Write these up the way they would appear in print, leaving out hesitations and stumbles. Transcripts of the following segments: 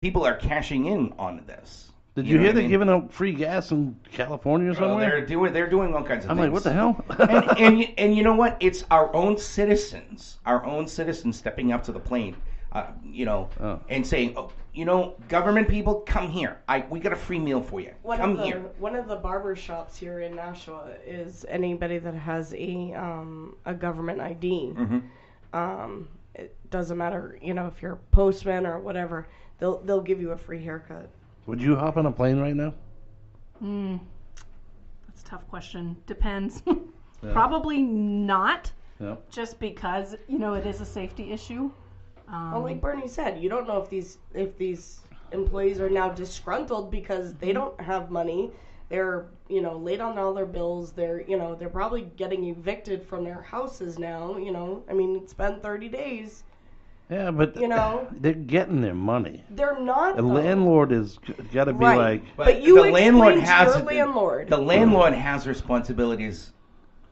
people are cashing in on this. Did you hear they're giving out free gas in California or somewhere? They're doing all kinds of things. I'm like, what the hell? and you know what? It's our own citizens stepping up to the plate, and saying, oh, government people, come here. We got a free meal for you. Come here. One of the barber shops here in Nashua is anybody that has a government ID. Mm-hmm. It doesn't matter, if you're a postman or whatever, they'll give you a free haircut. Would you hop on a plane right now? That's a tough question. Depends. Yeah. Probably not. Yeah. Just because it is a safety issue. Well, like Bernie said, you don't know if these employees are now disgruntled because they don't have money. They're late on all their bills. They're probably getting evicted from their houses now. I mean, it's been 30 days. Yeah, but they're getting their money. They're not. The landlord is got to be like. But you the landlord has your landlord. The landlord has responsibilities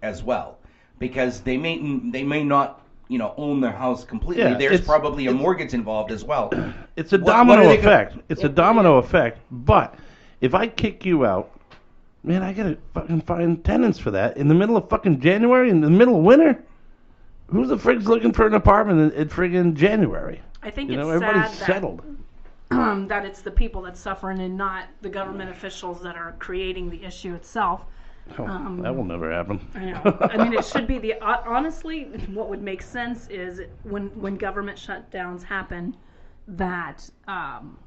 as well, because they may not own their house completely. Yeah, There's probably a mortgage involved as well. It's a domino effect. It's a domino effect. But if I kick you out, man, I gotta fucking find tenants for that in the middle of fucking January, in the middle of winter. Who's the frig's looking for an apartment in friggin' January? I think it's everybody's sad settled. that it's the people that's suffering and not the government officials that are creating the issue itself. Oh, that will never happen. I know. I mean, it should be honestly, what would make sense is when government shutdowns happen, that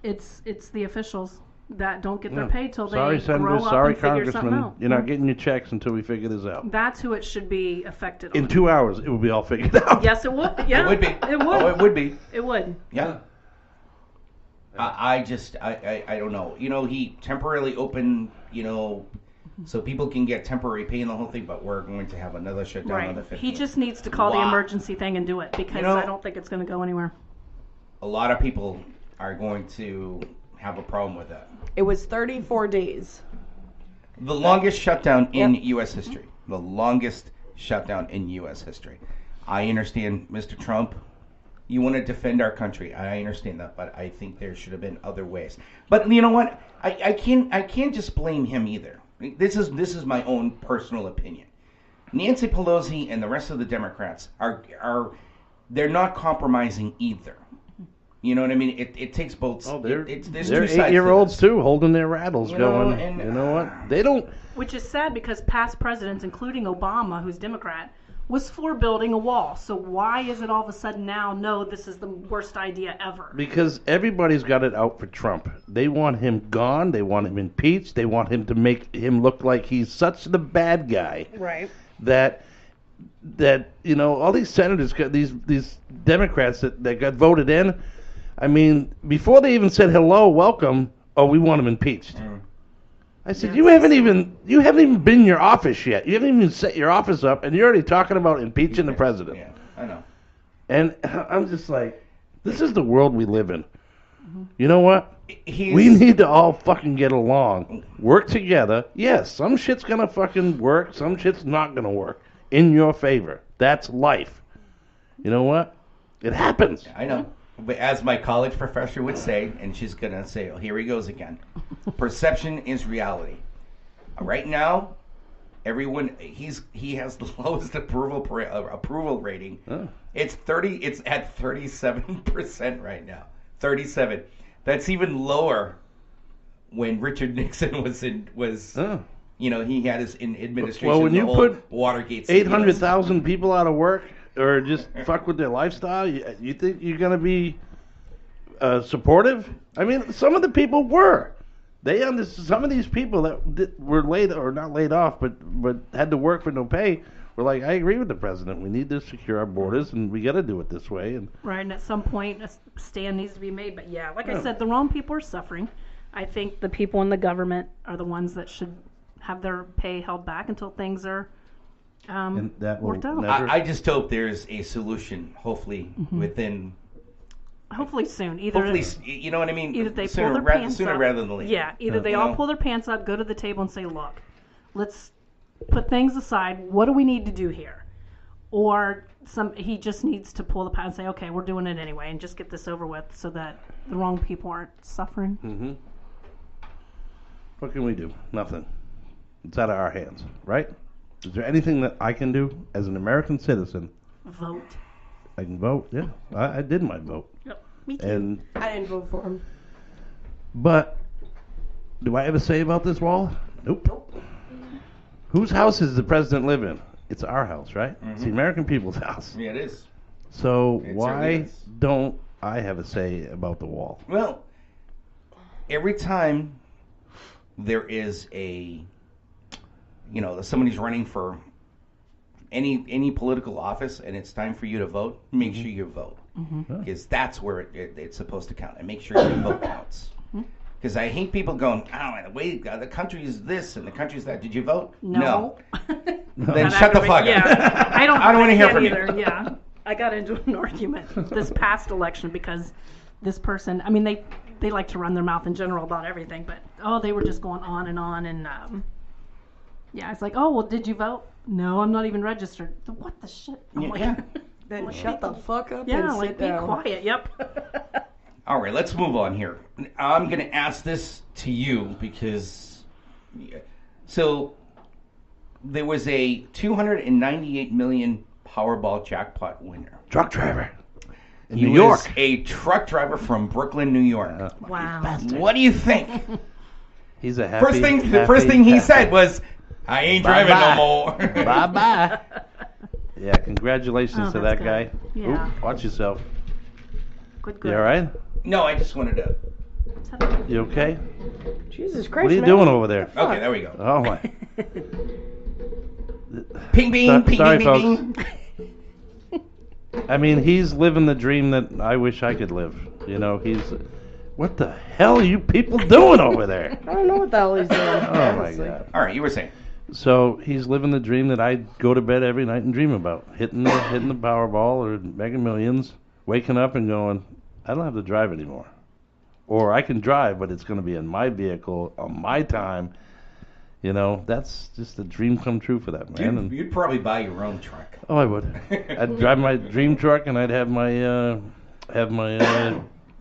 it's the officials that don't get their pay till they sorry, grow senators, up sorry, and figure something congressmen, out. you're not getting your checks until we figure this out. That's who it should be affected In on. 2 hours, it will be all figured out. Yes, it would. Yeah, It would be. It would. Oh, it would be. It would. Yeah. I don't know. He temporarily opened, so people can get temporary pay and the whole thing, but we're going to have another shutdown on the 15th. He just needs to call the emergency thing and do it, because I don't think it's going to go anywhere. A lot of people are going to have a problem with that. It was 34 days. The longest shutdown in U.S. history. The longest shutdown in U.S. history. I understand, Mr. Trump, you want to defend our country. I understand that, but I think there should have been other ways. But you know what? I can't just blame him either. This is my own personal opinion. Nancy Pelosi and the rest of the Democrats they're not compromising either. You know what I mean? It takes both. Oh, they're two sides to 8-year-olds this. too, holding their rattles, You know, going. and, You know what? They don't. Which is sad, because past presidents, including Obama, who's Democrat, was for building a wall. So why is it all of a sudden now, no, this is the worst idea ever? Because everybody's got it out for Trump. They want him gone. They want him impeached. They want him to make him look like he's such the bad guy. Right. That all these senators, these Democrats that got voted in. I mean, before they even said hello, welcome. Oh, we want him impeached. I said, you haven't even been in your office yet. You haven't even set your office up, and you're already talking about impeaching the president. Yeah, I know. And I'm just like, this is the world we live in. You know what? We need to all fucking get along, work together. Yes, some shit's gonna fucking work, some shit's not gonna work in your favor. That's life. You know what? It happens. I know. But as my college professor would say, and she's gonna say, "Oh, here he goes again." Perception is reality. Right now, everyone he has the lowest approval rating. Oh. It's at 37% right now. 37. That's even lower when Richard Nixon was. Oh. He had his administration. Well, when you put Watergate, 800,000 people out of work, or just fuck with their lifestyle, you think you're going to be supportive? I mean, some of the people were. Some of these people that were not laid off, but had to work for no pay, were like, I agree with the president. We need to secure our borders, and we got to do it this way. And right, and at some point, a stand needs to be made. But yeah, like I said, the wrong people are suffering. I think the people in the government are the ones that should have their pay held back until things are and that will worked out. never- I just hope there's a solution, hopefully, within. Hopefully soon. Hopefully, you know what I mean? Either they pull their pants sooner up. rather than later. Yeah, either they all pull their pants up, go to the table and say, look, let's put things aside. What do we need to do here? or he just needs to pull the pad and say, okay, we're doing it anyway, and just get this over with so that the wrong people aren't suffering. Mm-hmm. What can we do? Nothing. It's out of our hands, right? Is there anything that I can do as an American citizen? Vote. I can vote. Yeah, I did my vote. Yep. Me too. And I didn't vote for him. but do I have a say about this wall? Nope. Nope. Whose house does the president live in? It's our house, right? It's the American people's house. Yeah, it is. So It certainly why is. don't I have a say about the wall? Well, every time there is somebody's running for any political office and it's time for you to vote, make sure you vote. Because that's where it's supposed to count. And make sure your vote counts. Because I hate people going, the way the country is this and the country is that. Did you vote? No. Then shut the fuck up. Yeah. I don't wanna hear can't from you. either. Yeah. I got into an argument this past election because this person, I mean, they like to run their mouth in general about everything, but they were just going on and it's like, oh, well, did you vote? No, I'm not even registered. What the shit? I'm like, Yeah. Then shut the fuck up yeah, and like sit be down. quiet. Yep. All right, let's move on here. I'm going to ask this to you because so there was a 298 million Powerball jackpot winner. Truck driver in He New York. was a truck driver from Brooklyn, New York. Wow. What do you think? He's a happy. The first thing he said was, "I ain't driving Bye-bye. no more." Bye bye. Yeah, congratulations Oh, to that's that guy. good. Yeah. Oop, watch yourself. Good. You all right? No, I just wanted to. You okay? Jesus Christ, What are you man. doing over there? Okay, there we go. Oh my. Ping, bing, ping, Sorry, bing, bing, folks. I mean, he's living the dream that I wish I could live. You know, what the hell are you people doing over there? I don't know what the hell he's doing. Oh my honestly. God. All right, you were saying. So he's living the dream that I go to bed every night and dream about: hitting the Powerball or Mega Millions, waking up and going, I don't have to drive anymore, or I can drive, but it's going to be in my vehicle on my time. You know, that's just a dream come true for that man. And, You'd probably buy your own truck. oh, I would. I'd drive my dream truck, and I'd have my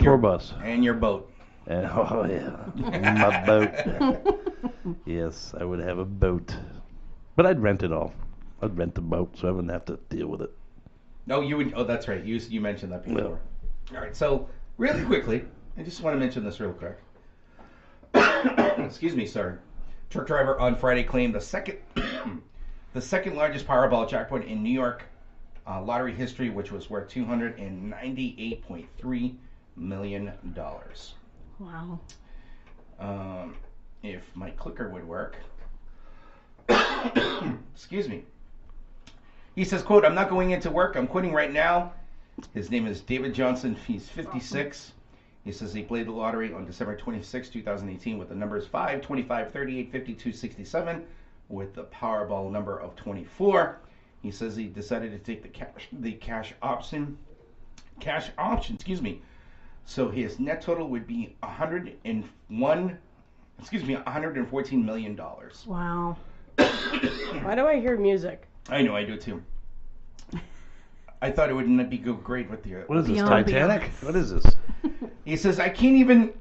tour bus. And your boat. And, oh yeah, my boat. Yes, I would have a boat, but I'd rent it all. I'd rent the boat, so I wouldn't have to deal with it. No, you would. Oh, that's right. You mentioned that before. All right. So really quickly, I just want to mention this real quick. Excuse me, sorry. Truck driver on Friday claimed the second largest Powerball jackpot in New York lottery history, which was worth $298.3 million. Wow. If my clicker would work. Excuse me. He says, quote, "I'm not going into work. I'm quitting right now." His name is David Johnson. He's 56. He says he played the lottery on December 26, 2018 with the numbers 5, 25, 38, 52, 67 with the Powerball number of 24. He says he decided to take the cash option, excuse me. So his net total would be $114 million. Wow. Why do I hear music? I know, I do too. I thought it would be go great with the. What is this, The Titanic? ambiance. What is this? He says, I can't even.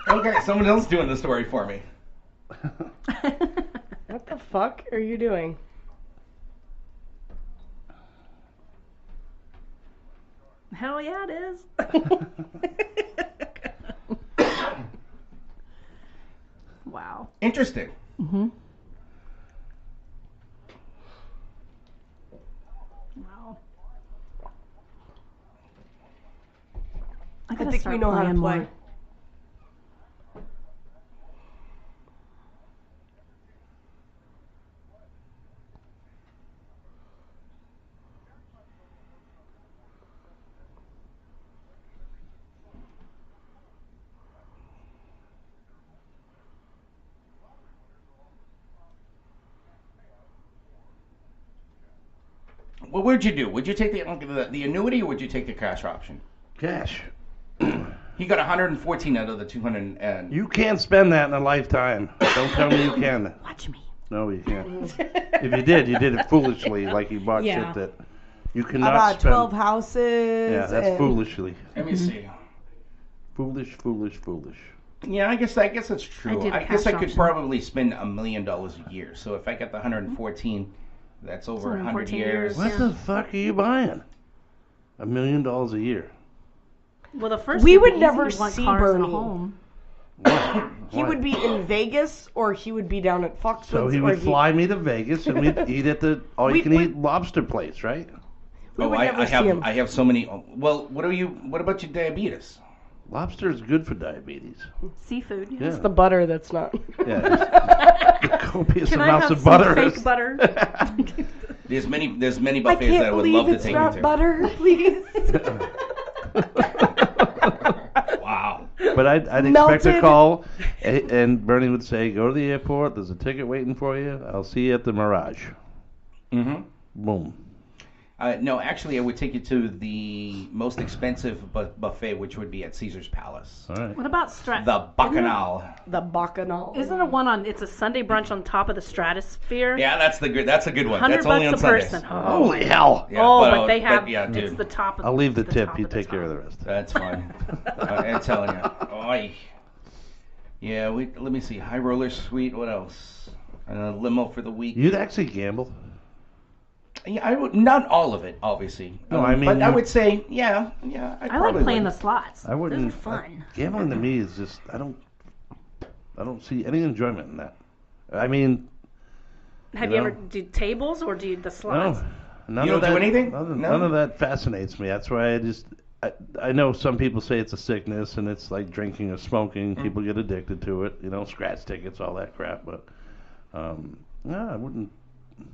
Okay, someone else doing the story for me. What the fuck are you doing? Hell yeah, it is. Wow. Interesting. Mhm. Wow. I gotta think start we know how to playing play. more. What would you do? Would you take the annuity or would you take the cash option? Cash. He got 114 out of the 200. And You can't spend that in a lifetime. Don't tell me you can. Watch me. No, you can't. If you did it foolishly, like you bought Yeah. shit that you I cannot bought spend. 12 houses. Yeah, that's and foolishly. Let me see. Foolish, foolish, foolish. Yeah, I guess it's true. did I guess cash I could option. probably spend $1 million a year. So if I get the 114, that's over 100 114 years. years. What Yeah. the fuck are you buying? $1 million a year. Well, the first We would would be never easy. You want see cars and a Bernie. home. He would be in Vegas, or he would be down at Foxwoods. So he or would fly me to Vegas and we'd eat at the all-you-can-eat lobster place, right? We Oh, would never I see him. have so many. Well, what about your diabetes? Lobster is good for diabetes. Seafood. Yeah. It's the butter that's not. Yeah, the copious Can I amounts have of some butter. fake butter? There's many I buffets that can't I would believe love to it's take you not to. butter, please. Wow. But I'd expect a Melted. call, and Bernie would say, "Go to the airport. There's a ticket waiting for you. I'll see you at the Mirage." Mm-hmm. Boom. No, actually, I would take you to the most expensive buffet, which would be at Caesar's Palace. All right. What about The Bacchanal. The bacchanal. Isn't it one on? It's a Sunday brunch on top of the Stratosphere. Yeah, that's a good one. $100 That's only on a Sundays. person. Holy hell! Yeah, but they have. yeah, dude. It's the top of. I'll leave the the tip. top You of the take care of top. the rest. That's fine. I'm telling you. Oy. Yeah, let me see. High roller suite. What else? Limo for the week. You'd actually gamble. Yeah, I would not all of it, obviously. No, I mean, but I you- would say, yeah. I I like playing the slots. I wouldn't. Those are fun. Gambling to me is just I don't see any enjoyment in that. I mean, Have you you know? ever do tables or do you the slots? no, none You of don't that. do anything? None, No? none of that fascinates me. That's why I know some people say it's a sickness and it's like drinking or smoking. Mm. People get addicted to it. You know, scratch tickets, all that crap. But no, I wouldn't.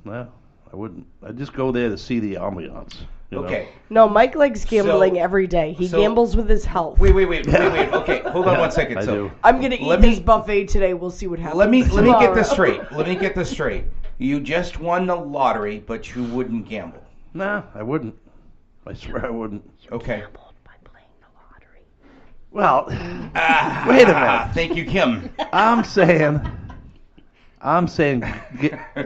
No, I wouldn't. I'd just go there to see the ambiance. You know? Okay. No, Mike likes gambling So- every day. He so- gambles with his health. Wait. Okay, hold on one second. I So do. I'm gonna eat Let me- this buffet today. We'll see what happens. let me get this tomorrow. straight. You just won the lottery, but you wouldn't gamble. Nah, I wouldn't. I swear I wouldn't. Okay. By playing the lottery. Well, wait a minute. Thank you, Kim. I'm saying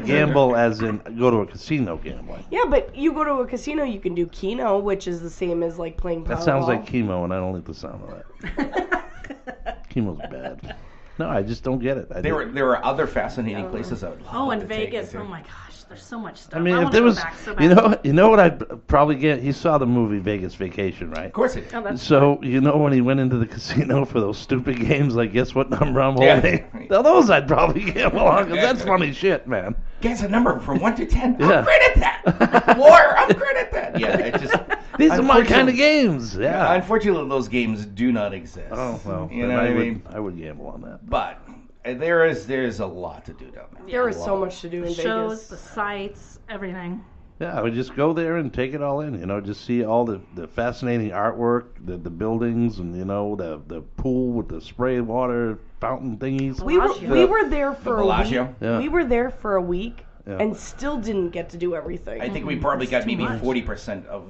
gamble as in go to a casino gambling. Yeah, but you go to a casino, you can do Keno, which is the same as like playing Powerball. That sounds like chemo, and I don't like the sound of that. Chemo's bad. No, I just don't get it. There are other fascinating places I would love Oh, to in take Vegas. you to. Oh my gosh, there's so much stuff. I mean, if wanna there go was, back so bad. you know what I'd probably get. You saw the movie Vegas Vacation, right? Of course it. Oh, that's So you know when he went into the casino for those stupid games, like guess what number I'm Yeah. holding? Now those I'd probably gamble on because that's funny shit, man. Guess a number from 1 to 10. Yeah. I'm great at that. War, I'm great at that. Yeah, it just. These are my kind of Unfortunately- games. Yeah. Unfortunately, those games do not exist. Oh well, You then know what I would, mean? I would gamble on that. But there's a lot to do down there. There is so much to do in shows, the Vegas. sights, everything. Yeah, I would just go there and take it all in. You know, just see all the fascinating artwork, the buildings, and you know the pool with the spray water fountain thingies. We were Bellagio. we were there The for a Bellagio. week. Yeah. We were there for a week Yeah. and still didn't get to do everything. I think we probably That's got too maybe much. 40% of.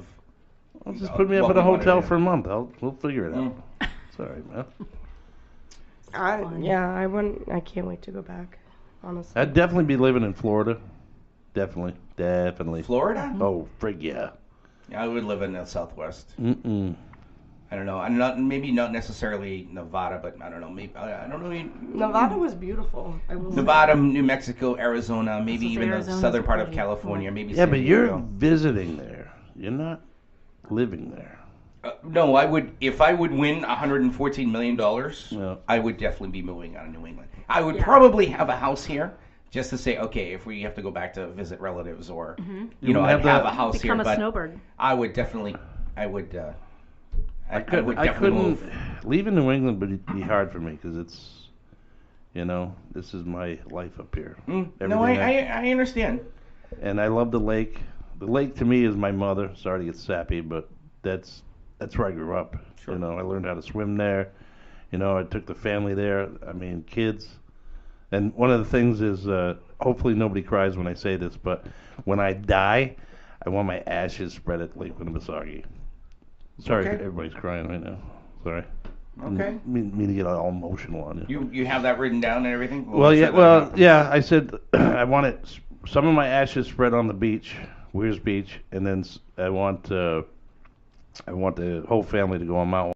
Well, just put me up what at a we wanted hotel to for a month. We'll figure it out. Mm. It's all right, man. I wouldn't. I can't wait to go back. Honestly. I'd definitely be living in Florida. Definitely. Florida? Oh, frig yeah. I would live in the Southwest. Mm-mm. I don't know. I'm not maybe not necessarily Nevada, but I don't know. Maybe I don't know. Nevada was beautiful. I will say. Nevada, New Mexico, Arizona, maybe This is even the Arizona's southern part of pretty California, maybe. Yeah, San but you're Diego. visiting there. You're not living there. No, I would if I would win $114 million. Yeah. I would definitely be moving out of New England. I would Yeah. probably have a house here, just to say, okay, if we have to go back to visit relatives or, you know, would I'd have have the- a house Become here. a But snowbird. I would definitely, I would I definitely couldn't move. leaving New England would be hard for me because it's, you know, this is my life up here. No, Everything I understand. and I love the lake. The lake to me is my mother. Sorry to get sappy, but that's where I grew up. Sure. You know, I learned how to swim there. You know, I took the family there. I mean, kids. And one of the things is, hopefully nobody cries when I say this, but when I die, I want my ashes spread at Lake Winnipesaukee. Sorry, Okay. everybody's crying right now. Sorry. Okay. Me to get all emotional on you. You have that written down and everything? Well, make yeah, sure that well, happens. yeah. I said I want it. Some of my ashes spread on the beach, Weir's Beach, and then I want the whole family to go on Mount